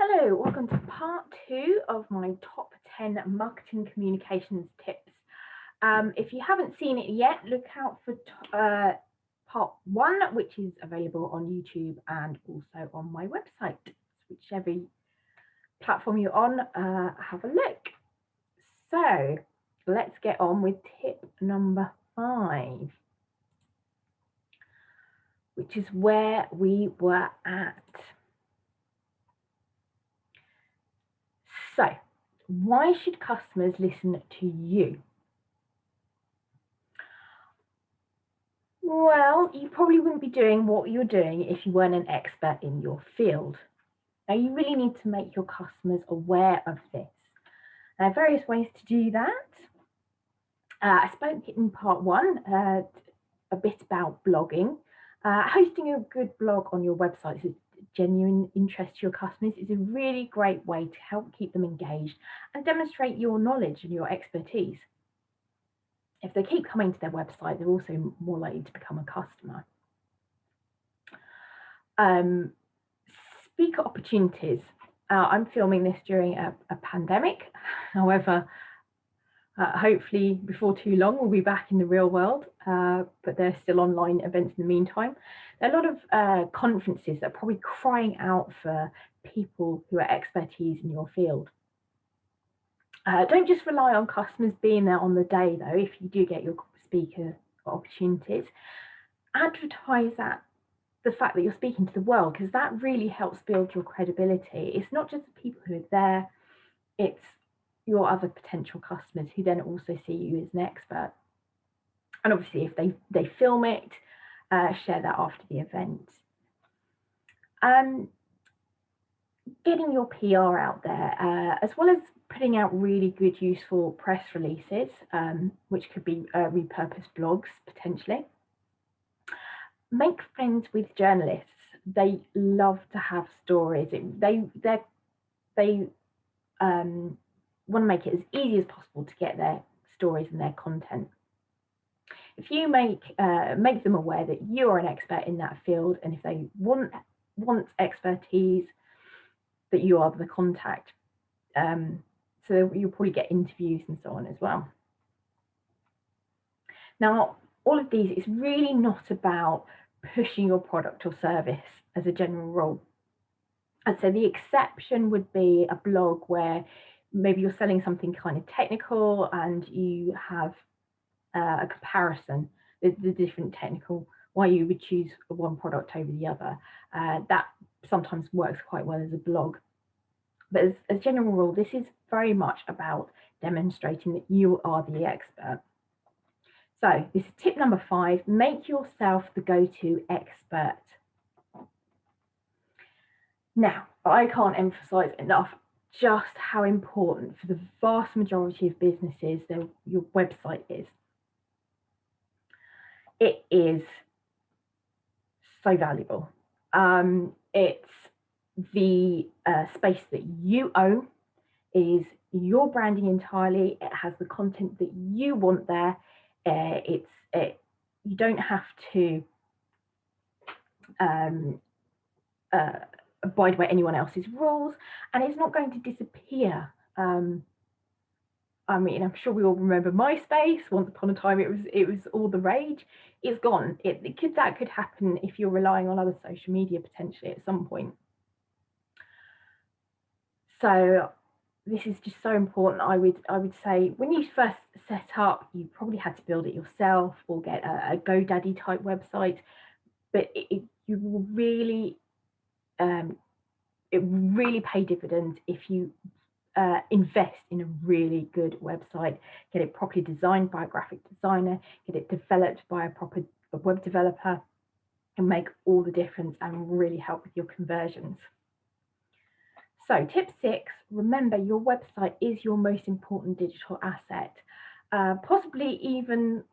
Hello, welcome to part 2 of my top 10 marketing communications tips. If you haven't seen it yet, look out for part 1, which is available on YouTube and also on my website. Whichever platform you're on, have a look. So let's get on with tip number 5, which is where we were at. So, why should customers listen to you? Well, you probably wouldn't be doing what you're doing if you weren't an expert in your field. Now, you really need to make your customers aware of this. There are various ways to do that. I spoke in part 1 a bit about blogging. Hosting a good blog on your website is genuine interest to your customers is a really great way to help keep them engaged and demonstrate your knowledge and your expertise. If they keep coming to their website, they're also more likely to become a customer. Speaker opportunities. I'm filming this during a pandemic. However, hopefully before too long, we'll be back in the real world, but there's still online events in the meantime. There are a lot of conferences that are probably crying out for people who are expertise in your field. Don't just rely on customers being there on the day, though. If you do get your speaker opportunities, advertise that the fact that you're speaking to the world, because that really helps build your credibility. It's not just the people who are there, it's your other potential customers who then also see you as an expert. And obviously, if they film it, share that after the event. Getting your PR out there, as well as putting out really good, useful press releases, which could be repurposed blogs potentially. Make friends with journalists. They love to have stories. They want to make it as easy as possible to get their stories and their content. If you make them aware that you are an expert in that field, and if they want expertise, that you are the contact. So you'll probably get interviews and so on as well. Now, all of these is really not about pushing your product or service as a general rule. And so the exception would be a blog where maybe you're selling something kind of technical and you have a comparison, the different technical, why you would choose one product over the other. That sometimes works quite well as a blog. But as a general rule, this is very much about demonstrating that you are the expert. So this is tip number 5, make yourself the go-to expert. Now, I can't emphasize enough just how important for the vast majority of businesses your website is. It is so valuable. It's the space that you own, is your branding entirely. It has the content that you want there. You don't have to abide by anyone else's rules, and it's not going to disappear. I mean, I'm sure we all remember MySpace. Once upon a time, it was all the rage. It's gone. That could happen if you're relying on other social media potentially at some point. So this is just so important. I would say when you first set up, you probably had to build it yourself or get a GoDaddy type website, but it will really pay dividends if you invest in a really good website, get it properly designed by a graphic designer, get it developed by a proper web developer, and make all the difference and really help with your conversions. So tip 6, remember your website is your most important digital asset, possibly even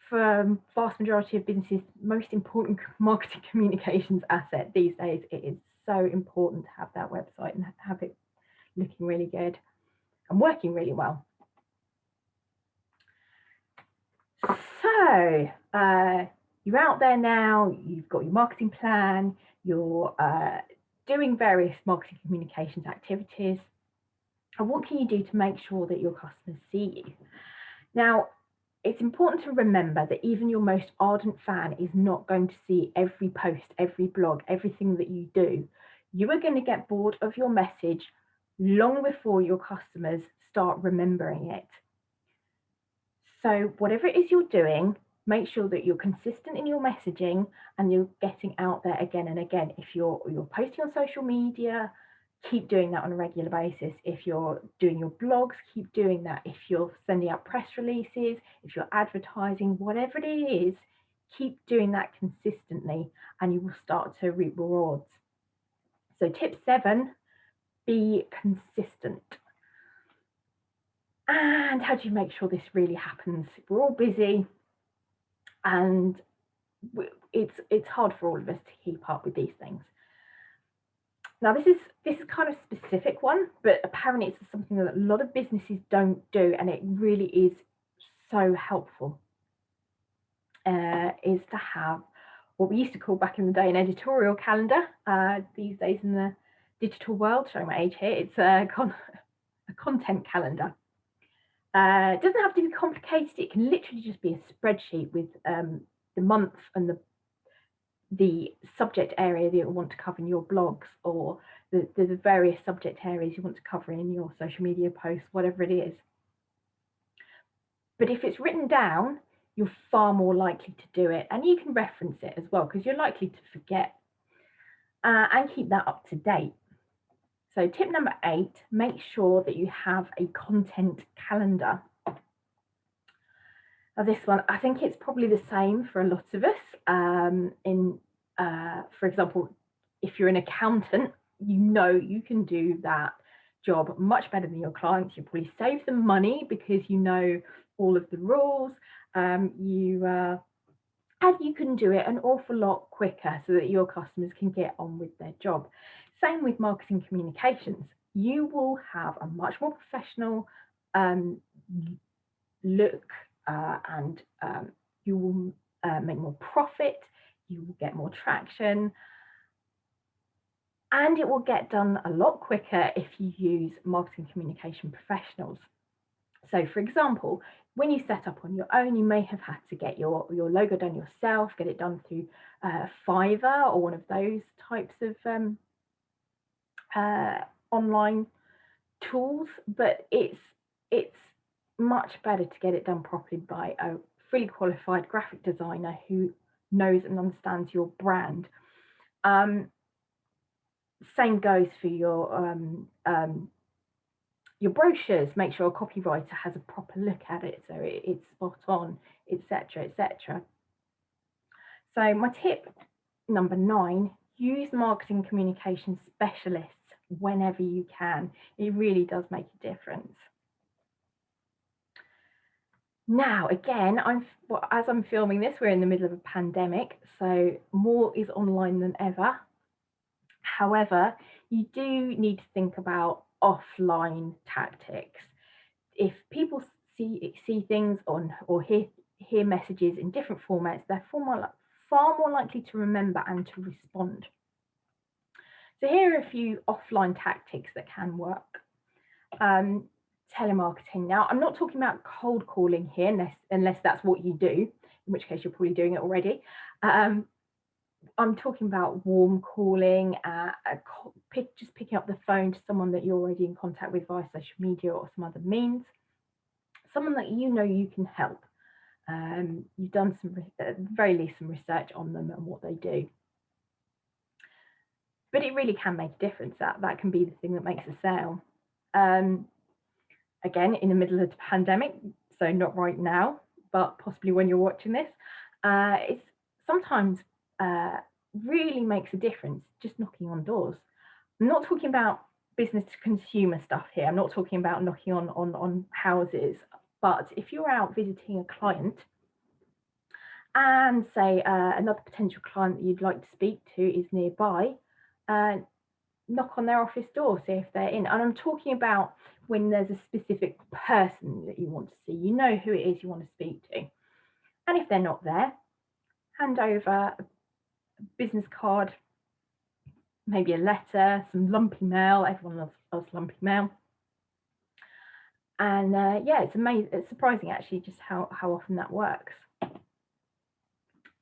for vast majority of businesses, most important marketing communications asset these days. It is so important to have that website and have it looking really good and working really well. So you're out there now, you've got your marketing plan, you're doing various marketing communications activities. And what can you do to make sure that your customers see you? Now, it's important to remember that even your most ardent fan is not going to see every post, every blog, everything that you do. You are going to get bored of your message long before your customers start remembering it. So whatever it is you're doing, make sure that you're consistent in your messaging and you're getting out there again and again. If you're posting on social media, keep doing that on a regular basis. If you're doing your blogs, keep doing that. If you're sending out press releases, if you're advertising, whatever it is, keep doing that consistently and you will start to reap rewards. So tip 7, be consistent. And how do you make sure this really happens? We're all busy and it's hard for all of us to keep up with these things. Now, this is kind of specific one, but apparently it's something that a lot of businesses don't do, and it really is so helpful, is to have what we used to call back in the day an editorial calendar. These days in the digital world, showing my age here, it's a content calendar. It doesn't have to be complicated. It can literally just be a spreadsheet with the month and the subject area that you want to cover in your blogs, or the various subject areas you want to cover in your social media posts, whatever it is. But if it's written down, you're far more likely to do it, and you can reference it as well because you're likely to forget, and keep that up to date. So tip number 8, make sure that you have a content calendar. Now this one, I think it's probably the same for a lot of us. For example, if you're an accountant, you know you can do that job much better than your clients. You probably save them money because you know all of the rules. And you can do it an awful lot quicker so that your customers can get on with their job. Same with marketing communications. You will have a much more professional look, and you will make more profit, you will get more traction, and it will get done a lot quicker if you use marketing communication professionals. So for example, when you set up on your own, you may have had to get your logo done yourself, get it done through Fiverr or one of those types of online tools, but it's much better to get it done properly by a fully qualified graphic designer who knows and understands your brand. Same goes for your brochures. Make sure a copywriter has a proper look at it so it's spot on, etc., etc. So my tip number 9, use marketing communication specialists whenever you can. It really does make a difference. Now, again, as I'm filming this, we're in the middle of a pandemic, so more is online than ever. However, you do need to think about offline tactics. If people see things or hear messages in different formats, they're far more likely to remember and to respond. So here are a few offline tactics that can work. Telemarketing. Now, I'm not talking about cold calling here, unless that's what you do, in which case you're probably doing it already. I'm talking about warm calling, just picking up the phone to someone that you're already in contact with via social media or some other means, someone that you know you can help. You've done at the very least some research on them and what they do. But it really can make a difference. That can be the thing that makes a sale. Again, in the middle of the pandemic, so not right now, but possibly when you're watching this, it's sometimes really makes a difference just knocking on doors. I'm not talking about business to consumer stuff here. I'm not talking about knocking on houses, but if you're out visiting a client and say another potential client that you'd like to speak to is nearby, knock on their office door, see if they're in. And I'm talking about when there's a specific person that you want to see, you know who it is you want to speak to. And if they're not there, hand over a business card maybe a letter, some lumpy mail. Everyone loves lumpy mail. And yeah, it's amazing. It's surprising actually just how often that works.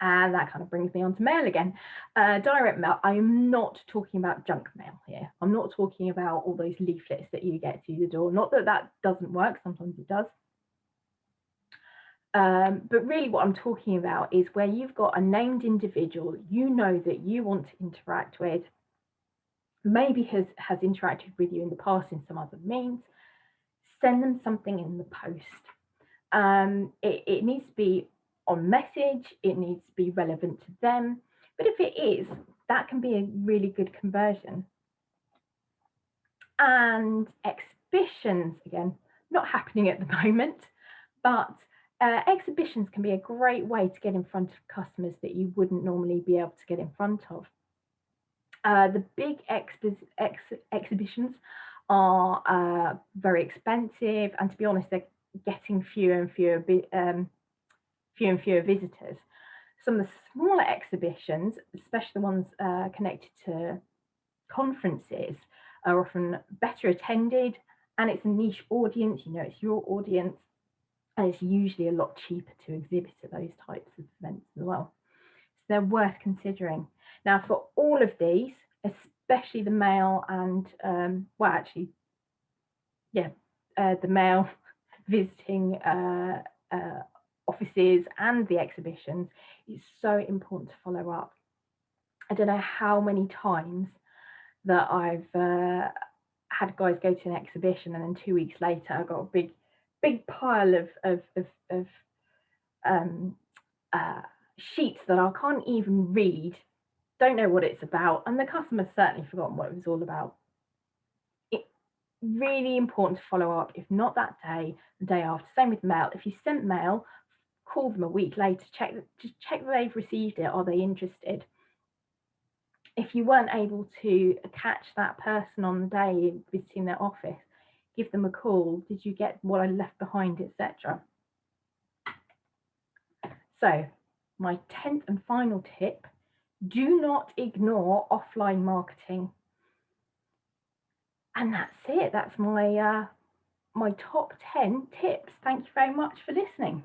And that kind of brings me on to mail again. Direct mail, I am not talking about junk mail here. I'm not talking about all those leaflets that you get to the door. Not that that doesn't work, sometimes it does. But really what I'm talking about is where you've got a named individual you know that you want to interact with, maybe has interacted with you in the past in some other means. Send them something in the post. It needs to be on message, it needs to be relevant to them. But if it is, that can be a really good conversion. And exhibitions, again, not happening at the moment, but exhibitions can be a great way to get in front of customers that you wouldn't normally be able to get in front of. The big exhibitions are very expensive, and to be honest, they're getting fewer and fewer visitors. Some of the smaller exhibitions, especially the ones connected to conferences, are often better attended, and it's a niche audience. You know, it's your audience, and it's usually a lot cheaper to exhibit at those types of events as well. So they're worth considering. Now, for all of these, especially the mail and the mail visiting offices and the exhibitions, it's so important to follow up. I don't know how many times that I've had guys go to an exhibition and then 2 weeks later I got a big pile of sheets that I can't even read, don't know what it's about, and the customer's certainly forgotten what it was all about. It's really important to follow up, if not that day, the day after. Same with mail. If you sent mail, call them a week later, check that they've received it. Are they interested? If you weren't able to catch that person on the day visiting their office, give them a call. Did you get what I left behind, etc.? So my 10th and final tip, do not ignore offline marketing. And that's it. That's my top 10 tips. Thank you very much for listening.